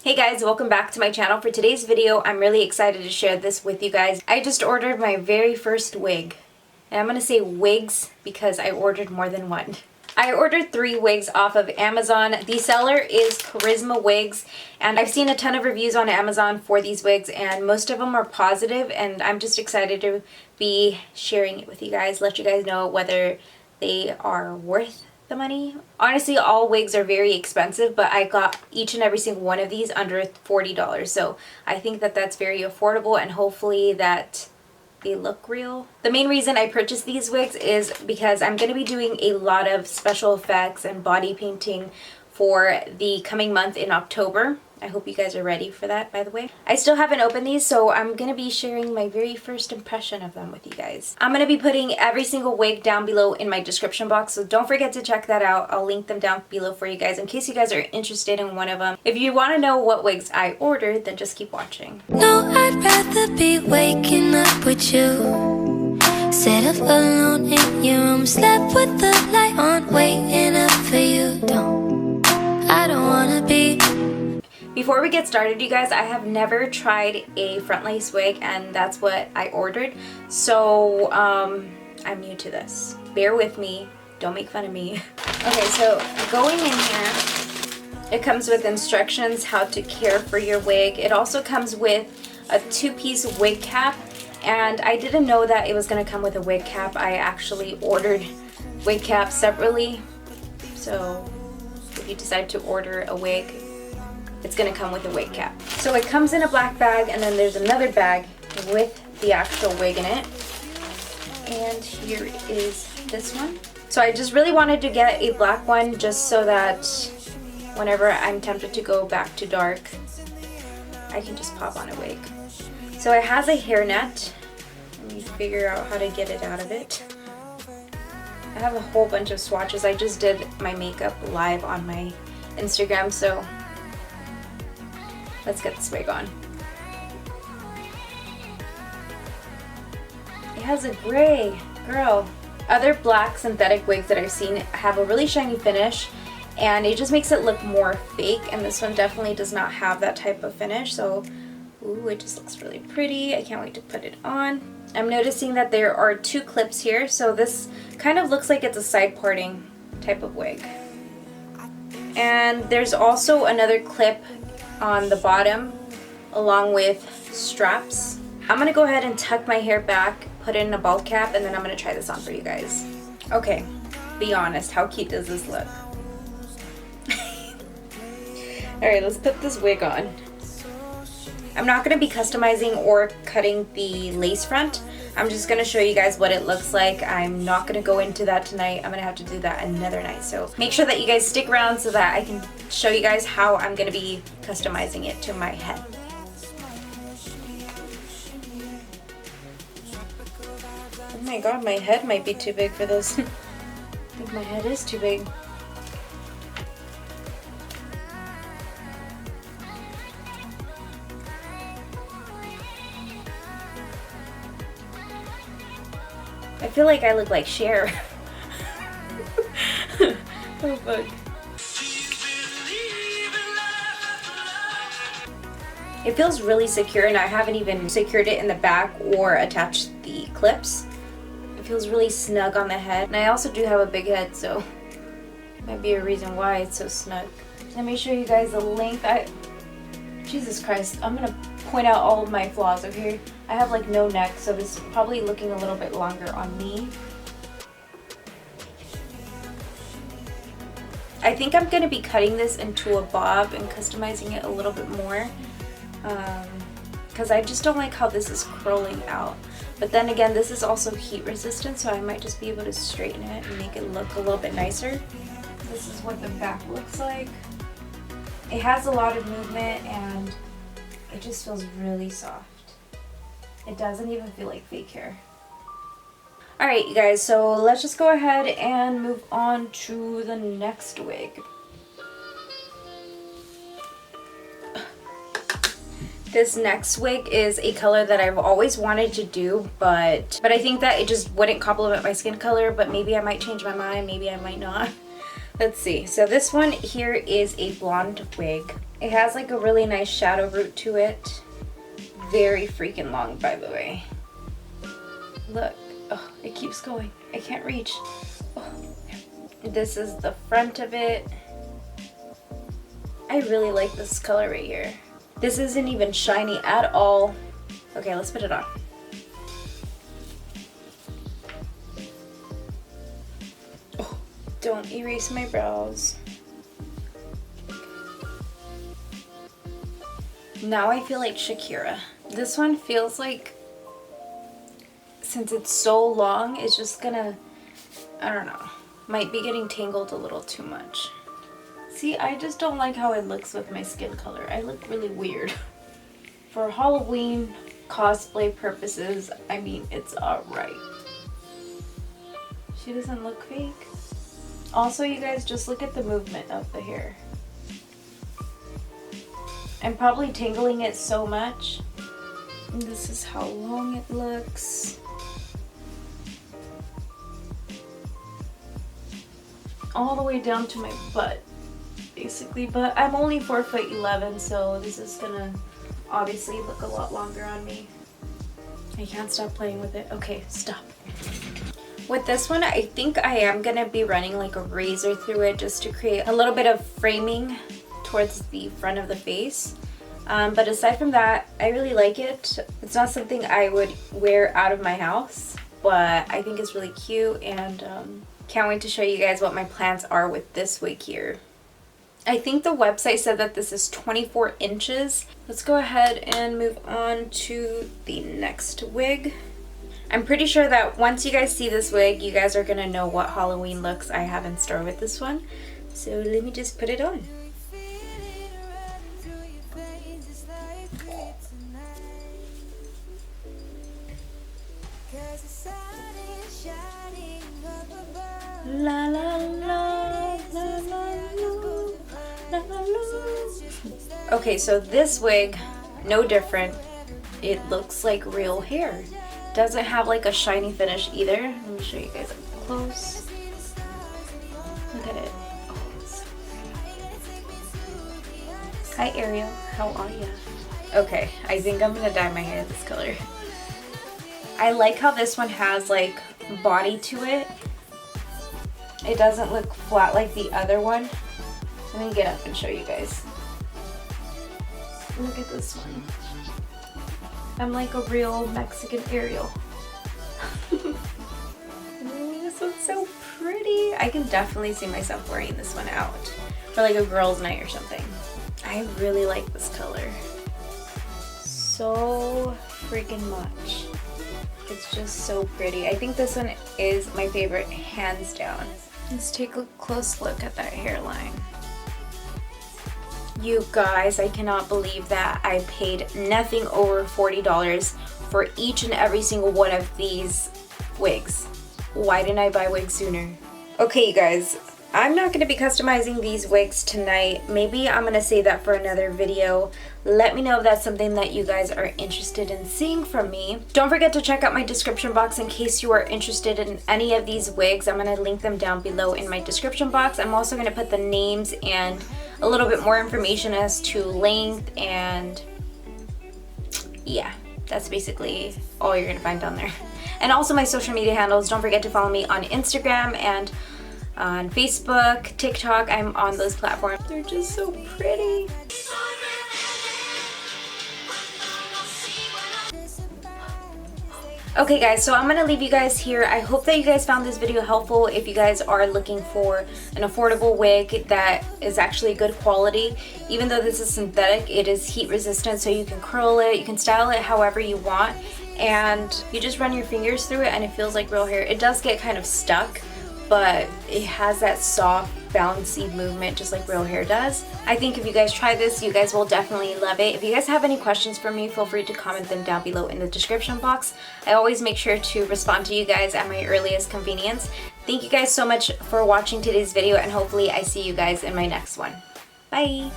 Hey guys, welcome back to my channel. For today's video, I'm really excited to share this with you guys. I just ordered my very first wig. And I'm going to say wigs because I ordered more than one. I ordered 3 wigs off of Amazon. The seller is Kryssma Wigs, and I've seen a ton of reviews on Amazon for these wigs, and most of them are positive, and I'm just excited to be sharing it with you guys, let you guys know whether they are worth the money. Honestly, all wigs are very expensive, but I got each and every single one of these under $40, so I think that that's very affordable, and hopefully that they look real. The main reason I purchased these wigs is because I'm going to be doing a lot of special effects and body painting for the coming month in October. I hope you guys are ready for that, by the way. I still haven't opened these, so I'm going to be sharing my very first impression of them with you guys. I'm going to be putting every single wig down below in my description box, so don't forget to check that out. I'll link them down below for you guys in case you guys are interested in one of them. If you want to know what wigs I ordered, then just keep watching. No, I'd rather be waking up with you, set up alone in your room, slept with the light on, waiting up for you. I don't want to be. Before we get started, you guys, I have never tried a front lace wig, and that's what I ordered. So, I'm new to this. Bear with me. Don't make fun of me. Okay, so going in here, it comes with instructions how to care for your wig. It also comes with a 2-piece wig cap, and I didn't know that it was going to come with a wig cap. I actually ordered wig caps separately. So, if you decide to order a wig, it's going to come with a wig cap. So it comes in a black bag, and then there's another bag with the actual wig in it. And here is this one. So I just really wanted to get a black one just so that whenever I'm tempted to go back to dark, I can just pop on a wig. So it has a hairnet. Let me figure out how to get it out of it. I have a whole bunch of swatches. I just did my makeup live on my Instagram, so let's get this wig on. It has a gray, girl. Other black synthetic wigs that I've seen have a really shiny finish, and it just makes it look more fake, and this one definitely does not have that type of finish, so ooh, it just looks really pretty. I can't wait to put it on. I'm noticing that there are 2 clips here, so this kind of looks like it's a side parting type of wig. And there's also another clip on the bottom along with straps. I'm gonna go ahead and tuck my hair back, put it in a bald cap, and then I'm gonna try this on for you guys. Okay, be honest, how cute does this look? Alright, let's put this wig on. I'm not gonna be customizing or cutting the lace front. I'm just gonna show you guys what it looks like. I'm not gonna go into that tonight. I'm gonna have to do that another night. So make sure that you guys stick around so that I can show you guys how I'm gonna be customizing it to my head. Oh my god, my head might be too big for this. I think my head is too big. I feel like I look like Cher. Oh fuck. It feels really secure, and I haven't even secured it in the back or attached the clips. It feels really snug on the head, and I also do have a big head, so might be a reason why it's so snug. Let me show you guys the length. Jesus Christ, I'm gonna point out all of my flaws, okay? I have like no neck, so this is probably looking a little bit longer on me. I think I'm gonna be cutting this into a bob and customizing it a little bit more, because I just don't like how this is curling out. But then again, this is also heat resistant, so I might just be able to straighten it and make it look a little bit nicer. This is what the back looks like. It has a lot of movement, and it just feels really soft. It doesn't even feel like fake hair. Alright, you guys, so let's just go ahead and move on to the next wig. This next wig is a color that I've always wanted to do, but I think that it just wouldn't complement my skin color, but maybe I might change my mind, maybe I might not. Let's see. So this one here is a blonde wig. It has like a really nice shadow root to it. Very freaking long, by the way. Look. Oh, it keeps going. I can't reach. Oh. This is the front of it. I really like this color right here. This isn't even shiny at all. Okay, let's put it on. Oh, don't erase my brows. Now I feel like Shakira. This one feels like, since it's so long, it's just gonna, I don't know, might be getting tangled a little too much. See, I just don't like how it looks with my skin color. I look really weird. For Halloween cosplay purposes, I mean, it's alright. She doesn't look fake. Also, you guys, just look at the movement of the hair. I'm probably tangling it so much. And this is how long it looks. All the way down to my butt, basically. But I'm only 4'11", so this is gonna obviously look a lot longer on me. I can't stop playing with it. Okay, stop. With this one, I think I am gonna be running like a razor through it just to create a little bit of framing towards the front of the face. But aside from that, I really like it. It's not something I would wear out of my house, but I think it's really cute, and can't wait to show you guys what my plans are with this wig here. I think the website said that this is 24 inches. Let's go ahead and move on to the next wig. I'm pretty sure that once you guys see this wig, you guys are gonna know what Halloween looks I have in store with this one. So let me just put it on. La la la, la la la, la la la. Okay, so this wig, no different. It looks like real hair. Doesn't have like a shiny finish either. Let me show you guys up close. Look at it. Oh, it's so pretty. Hi Ariel, how are ya? Okay, I think I'm gonna dye my hair this color. I like how this one has like body to it. It doesn't look flat like the other one. Let me get up and show you guys. Look at this one. I'm like a real Mexican Ariel. This one's so pretty. I can definitely see myself wearing this one out for like a girls' night or something. I really like this color so freaking much. It's just so pretty. I think this one is my favorite, hands down. Let's take a close look at that hairline. You guys, I cannot believe that I paid nothing over $40 for each and every single one of these wigs. Why didn't I buy wigs sooner? Okay, you guys, I'm not going to be customizing these wigs tonight. Maybe I'm going to save that for another video. Let me know if that's something that you guys are interested in seeing from me. Don't forget to check out my description box in case you are interested in any of these wigs. I'm going to link them down below in my description box. I'm also going to put the names and a little bit more information as to length, and yeah, that's basically all you're going to find down there. And also my social media handles. Don't forget to follow me on Instagram and on Facebook, TikTok. I'm on those platforms. They're just so pretty. Okay guys, so I'm gonna leave you guys here. I hope that you guys found this video helpful. If you guys are looking for an affordable wig that is actually good quality, even though this is synthetic, it is heat resistant, so you can curl it, you can style it however you want, and you just run your fingers through it and it feels like real hair. It does get kind of stuck, but it has that soft, bouncy movement just like real hair does. I think if you guys try this, you guys will definitely love it. If you guys have any questions for me, feel free to comment them down below in the description box. I always make sure to respond to you guys at my earliest convenience. Thank you guys so much for watching today's video, and hopefully I see you guys in my next one. Bye!